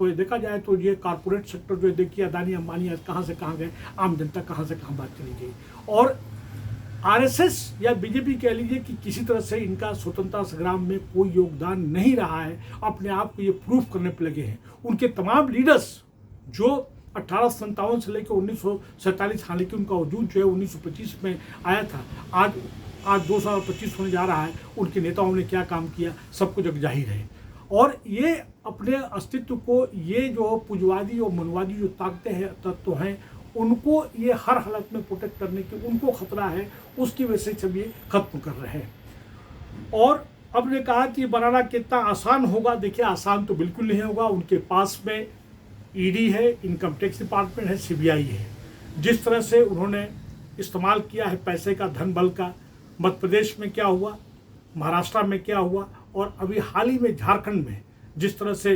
तो देखा जाए तो ये कारपोरेट सेक्टर जो देखिए अदानी अंबानी आज कहाँ से कहाँ गए, आम जनता कहाँ से कहाँ बात चली गई। और आरएसएस या बीजेपी कह लीजिए कि किसी तरह से इनका स्वतंत्रता संग्राम में कोई योगदान नहीं रहा है, अपने आप को ये प्रूफ करने पर लगे हैं। उनके तमाम लीडर्स जो 1857 से लेकर 1947, हालांकि उनका वजूद जो है 1925 में आया था, आज 2025 होने जा रहा है, उनके नेताओं ने क्या काम किया सबको जग जाहिर है। और ये अपने अस्तित्व को, ये जो पुंजवादी और मनवादी जो ताकतें हैं, तत्व हैं, उनको ये हर हालत में प्रोटेक्ट करने की उनको खतरा है, उसकी वजह से सब ये खत्म कर रहे हैं। और अब ने कहा कि बनाना कितना आसान होगा, देखिए आसान तो बिल्कुल नहीं होगा। उनके पास में ईडी है, इनकम टैक्स डिपार्टमेंट है, सीबीआई है। जिस तरह से उन्होंने इस्तेमाल किया है पैसे का, धन बल का, मध्य प्रदेश में क्या हुआ, महाराष्ट्र में क्या हुआ, और अभी हाल ही में झारखंड में जिस तरह से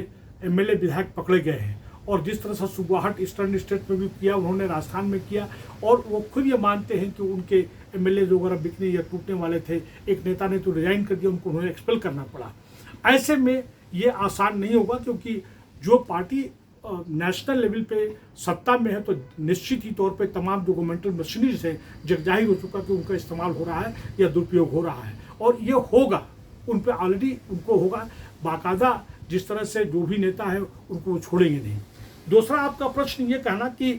एमएलए विधायक पकड़े गए हैं, और जिस तरह से सुगवाहट ईस्टर्न स्टेट में भी किया, उन्होंने राजस्थान में किया, और वो खुद ये मानते हैं कि उनके एमएलए जो वगैरह बिकने या टूटने वाले थे, एक नेता ने तो रिजाइन कर दिया, उनको उन्हें एक्सपेल करना पड़ा। ऐसे में ये आसान नहीं होगा, क्योंकि जो पार्टी नेशनल लेवल पे सत्ता में है तो निश्चित ही तौर पे तमाम जो गवर्नमेंटल मशीनरीज है जगजाहिर हो चुका कि उनका इस्तेमाल हो रहा है या दुरुपयोग हो रहा है, और ये होगा, उन पे ऑलरेडी उनको होगा बाकायदा। जिस तरह से जो भी नेता है उनको वो छोड़ेंगे नहीं। दूसरा आपका प्रश्न ये कहना कि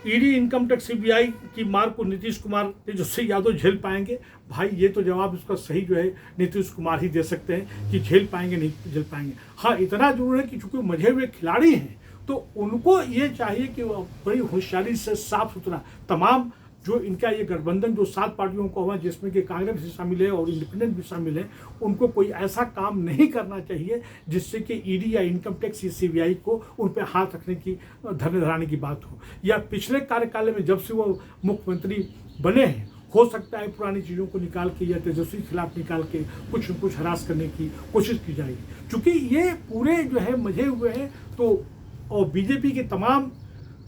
ईडी, इनकम टैक्स, सीबीआई की मार को नीतीश कुमार, तेजस्वी यादव झेल पाएंगे? भाई ये तो जवाब इसका सही जो है नीतीश कुमार ही दे सकते हैं कि झेल पाएंगे नहीं झेल पाएंगे। हाँ, इतना जरूर है कि चूंकि मजे हुए खिलाड़ी हैं तो उनको ये चाहिए कि वो बड़ी होशियारी से साफ सुथरा तमाम जो इनका ये गठबंधन जो 7 पार्टियों को हुआ, जिसमें कि कांग्रेस भी शामिल है और इंडिपेंडेंट भी शामिल है, उनको कोई ऐसा काम नहीं करना चाहिए जिससे कि ईडी या इनकम टैक्स या सीबीआई को उन पर हाथ रखने की, धरने धराने की बात हो। या पिछले कार्यकाल में जब से वो मुख्यमंत्री बने हैं, हो सकता है पुरानी चीज़ों को निकाल के या तेजस्वी के खिलाफ निकाल के कुछ न कुछ हरास करने की कोशिश की जाएगी। चूँकि ये पूरे जो है मजे हुए हैं, तो और बीजेपी के तमाम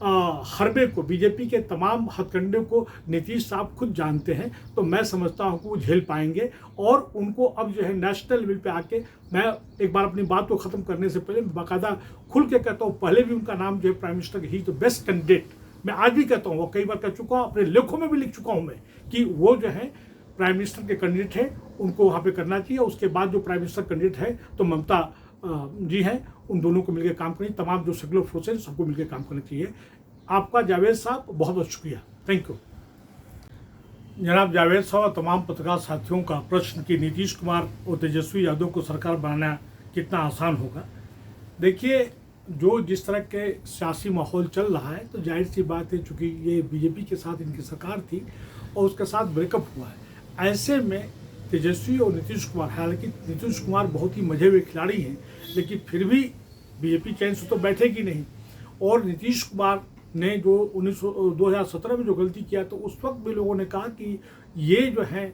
हरबे को, बीजेपी के तमाम हथकंडे को नीतीश साहब खुद जानते हैं, तो मैं समझता हूं कि वो झेल पाएंगे। और उनको अब जो है नेशनल लेवल पे आके, मैं एक बार अपनी बात को ख़त्म करने से पहले बाकायदा खुल के कहता हूँ, पहले भी उनका नाम जो है प्राइम मिनिस्टर ही तो बेस्ट कैंडिडेट, मैं आज भी कहता हूँ, वो कई बार कह चुका हूँ, अपने लेखों में भी लिख चुका हूँ मैं कि वो जो है प्राइम मिनिस्टर के कैंडिडेट है, उनको वहाँ पर करना चाहिए। उसके बाद जो प्राइम मिनिस्टर कैंडिडेट है तो ममता जी हैं, उन दोनों को मिलकर काम करनी, तमाम जो सेक्युलर फोर्सेज सबको मिलकर काम करना चाहिए। आपका जावेद साहब बहुत बहुत शुक्रिया, थैंक यू। जनाब जावेद साहब और तमाम पत्रकार साथियों का प्रश्न कि नीतीश कुमार और तेजस्वी यादव को सरकार बनाना कितना आसान होगा। देखिए, जो जिस तरह के सियासी माहौल चल रहा है तो जाहिर सी बात है, चूँकि ये बीजेपी के साथ इनकी सरकार थी और उसके साथ ब्रेकअप हुआ है, ऐसे में तेजस्वी और नीतीश कुमार, हालांकि नीतीश कुमार बहुत ही मजे हुए खिलाड़ी हैं, लेकिन फिर भी बीजेपी चैन से तो बैठेगी नहीं। और नीतीश कुमार ने जो 2017 में जो गलती किया, तो उस वक्त भी लोगों ने कहा कि ये जो है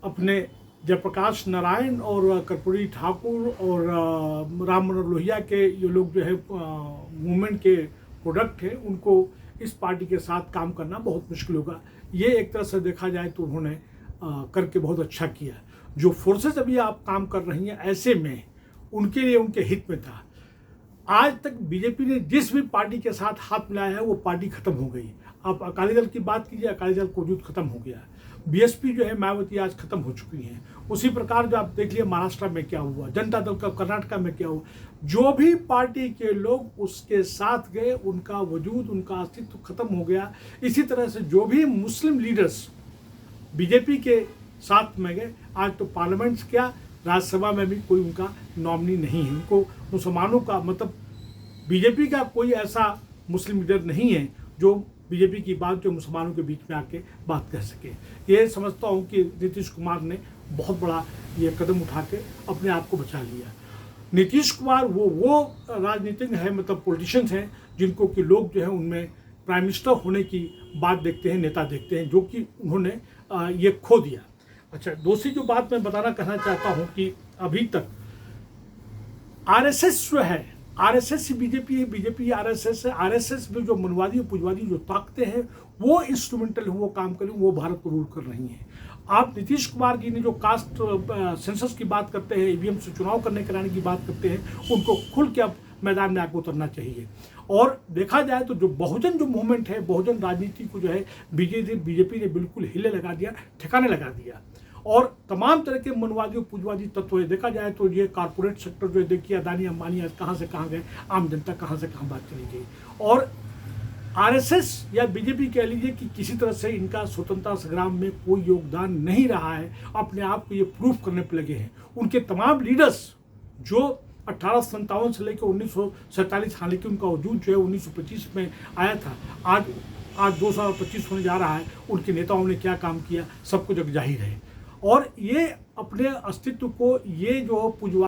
अपने जयप्रकाश नारायण और कर्पूरी ठाकुर और राम मनोहर लोहिया के ये लोग जो है मूवमेंट के प्रोडक्ट हैं, उनको इस पार्टी के साथ काम करना बहुत मुश्किल होगा। ये एक तरह से देखा जाए तो उन्होंने करके बहुत अच्छा किया। जो फोर्सेस अभी आप काम कर रही हैं, ऐसे में उनके लिए उनके हित में था। आज तक बीजेपी ने जिस भी पार्टी के साथ हाथ मिलाया है वो पार्टी खत्म हो गई। आप अकाली दल की बात कीजिए, अकाली दल का वजूद खत्म हो गया। बीएसपी जो है मायावती आज खत्म हो चुकी हैं। उसी प्रकार जो आप देख लिए महाराष्ट्र में क्या हुआ, जनता दल का कर्नाटका में क्या हुआ, जो भी पार्टी के लोग उसके साथ गए उनका वजूद, उनका अस्तित्व खत्म हो गया। इसी तरह से जो भी मुस्लिम लीडर्स बीजेपी के साथ में गए, आज तो पार्लियामेंट क्या राज्यसभा में भी कोई उनका नॉमिनी नहीं है। उनको मुसलमानों का मतलब बीजेपी का कोई ऐसा मुस्लिम लीडर नहीं है जो बीजेपी की बात जो मुसलमानों के बीच में आके बात कह सके। ये समझता हूँ कि नीतीश कुमार ने बहुत बड़ा ये कदम उठा के अपने आप को बचा लिया। नीतीश कुमार वो राजनीतिज्ञ है, मतलब पॉलिटिशियंस हैं जिनको कि लोग जो है उनमें प्राइम मिनिस्टर होने की बात देखते हैं, नेता देखते हैं, जो कि उन्होंने ये खो दिया। अच्छा, दूसरी जो बात मैं कहना चाहता हूँ कि अभी तक आरएसएस जो है, आरएसएस बीजेपी है, बीजेपी आरएसएस है। आरएसएस में जो मनवादी और पुंजवादी जो ताकतें हैं वो इंस्ट्रूमेंटल वो काम करें, वो भारत को रूल कर रही हैं। आप नीतीश कुमार जी ने जो कास्ट सेंसस की बात करते हैं, ईवीएम से चुनाव कराने की बात करते हैं, उनको खुल के अब मैदान में आगे उतरना चाहिए। और देखा जाए तो जो बहुजन जो मूवमेंट है, बहुजन राजनीति को जो है बीजेपी ने बिल्कुल हिले लगा दिया, ठिकाने लगा दिया। और तमाम तरह के मनवादी और पूंजवादी तत्व है, देखा जाए तो ये कारपोरेट सेक्टर जो है, देखिए अदानी अंबानी आज कहाँ से कहाँ गए, आम जनता कहाँ से कहाँ बात चली गई। और आरएसएस या बीजेपी कह लीजिए कि किसी तरह से इनका स्वतंत्रता संग्राम में कोई योगदान नहीं रहा है, अपने आप को ये प्रूफ करने पर लगे हैं। उनके तमाम लीडर्स जो 1857 से लेकर 1947, हालांकि उनका वजूद जो है 1925 में आया था, आज 2025 होने जा रहा है, उनके नेताओं ने क्या काम किया सब कुछ जग जाहिर है। और ये अपने अस्तित्व को ये जो पूंजवाद